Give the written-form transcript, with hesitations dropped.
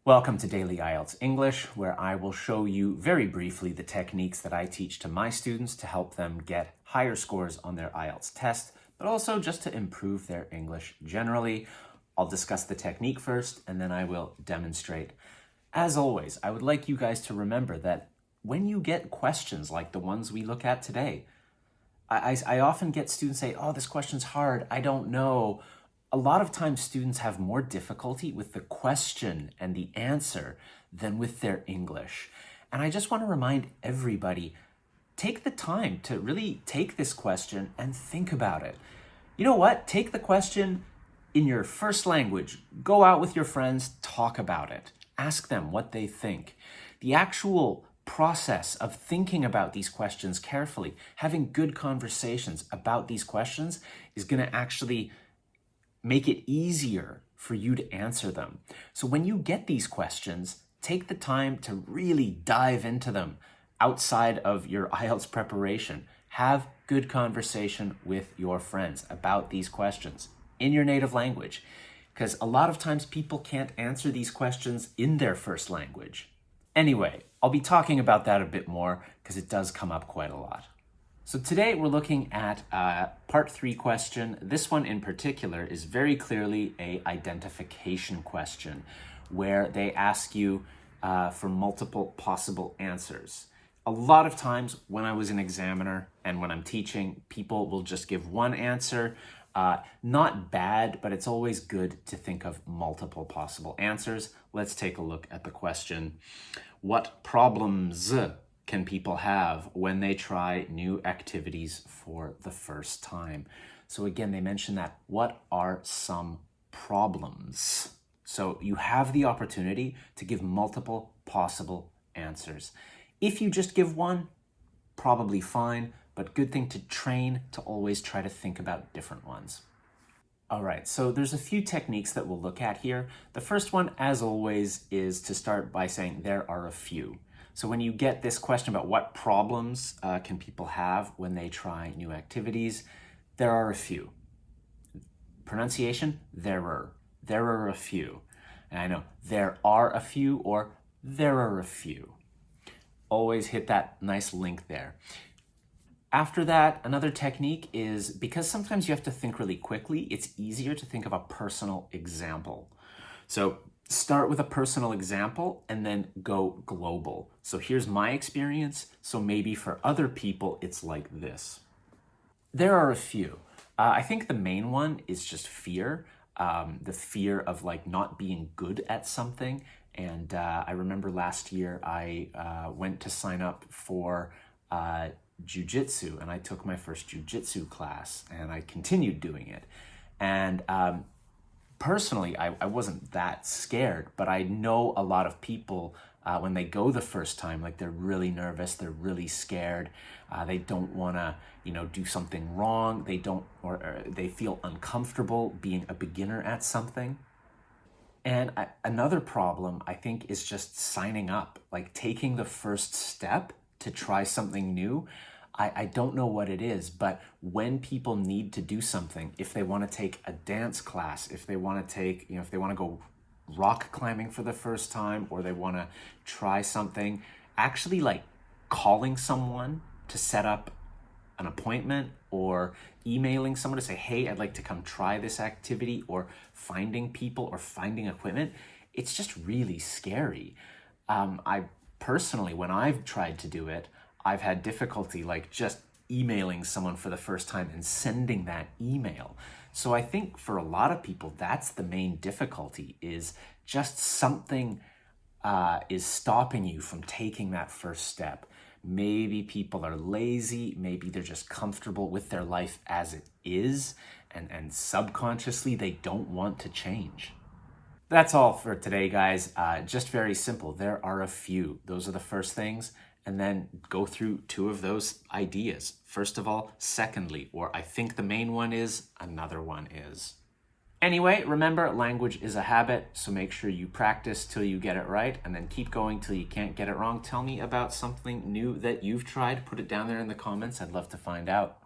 Welcome to Daily IELTS English, where I will show you very briefly the techniques that I teach to my students to help them get higher scores on their IELTS test, but also just to improve their English generally. I'll discuss the technique first, and then I will demonstrate. As always, I would like you guys to remember that when you get questions like the ones we look at today, I often get students say, oh, this question's hard, I don't know. A lot of times students have more difficulty with the question and the answer than with their English. And I just want to remind everybody, take the time to really take this question and think about it. You know what? Take the question in your first language. Go out with your friends, talk about it. Ask them what they think. The actual process of thinking about these questions carefully, having good conversations about these questions is going to actually make it easier for you to answer them. So when you get these questions, take the time to really dive into them outside of your IELTS preparation. Have good conversation with your friends about these questions in your native language, because a lot of times people can't answer these questions in their first language. Anyway, I'll be talking about that a bit more because it does come up quite a lot. So today we're looking at part 3 question. This one in particular is very clearly an identification question where they ask you for multiple possible answers. A lot of times when I was an examiner and when I'm teaching, people will just give one answer. Not bad, but it's always good to think of multiple possible answers. Let's take a look at the question. What problems can people have when they try new activities for the first time? So again, they mentioned that. What are some problems? So you have the opportunity to give multiple possible answers. If you just give one, probably fine, but good thing to train to always try to think about different ones. All right, so there's a few techniques that we'll look at here. The first one, as always, is to start by saying there are a few. So when you get this question about what problems can people have when they try new activities, there are a few. Pronunciation, there are a few. And I know there are a few or there are a few. Always hit that nice link there. After that, another technique is, because sometimes you have to think really quickly, it's easier to think of a personal example. So start with a personal example and then go global. So here's my experience. So maybe for other people, it's like this. There are a few. I think the main one is just fear. The fear of like not being good at something. And I remember last year I went to sign up for jiu-jitsu, and I took my first jiu-jitsu class and I continued doing it. And personally, I wasn't that scared, but I know a lot of people when they go the first time, like they're really nervous, they're really scared, they don't want to, do something wrong, or they feel uncomfortable being a beginner at something. And another problem, I think, is just signing up, like taking the first step to try something new. I don't know what it is, but when people need to do something, if they want to take a dance class, if they want to take, if they want to go rock climbing for the first time, or they want to try something, actually like calling someone to set up an appointment or emailing someone to say, hey, I'd like to come try this activity, or finding people or finding equipment, it's just really scary. I personally, when I've tried to do it, I've had difficulty like just emailing someone for the first time and sending that email. So I think for a lot of people, that's the main difficulty, is just something is stopping you from taking that first step. Maybe people are lazy, maybe they're just comfortable with their life as it is, and subconsciously they don't want to change. That's all for today, guys. Just very simple. There are a few. Those are the first things. And then go through 2 of those ideas. First of all, secondly, or I think the main one is, another one is. Anyway, remember, language is a habit, so make sure you practice till you get it right, and then keep going till you can't get it wrong. Tell me about something new that you've tried. Put it down there in the comments. I'd love to find out.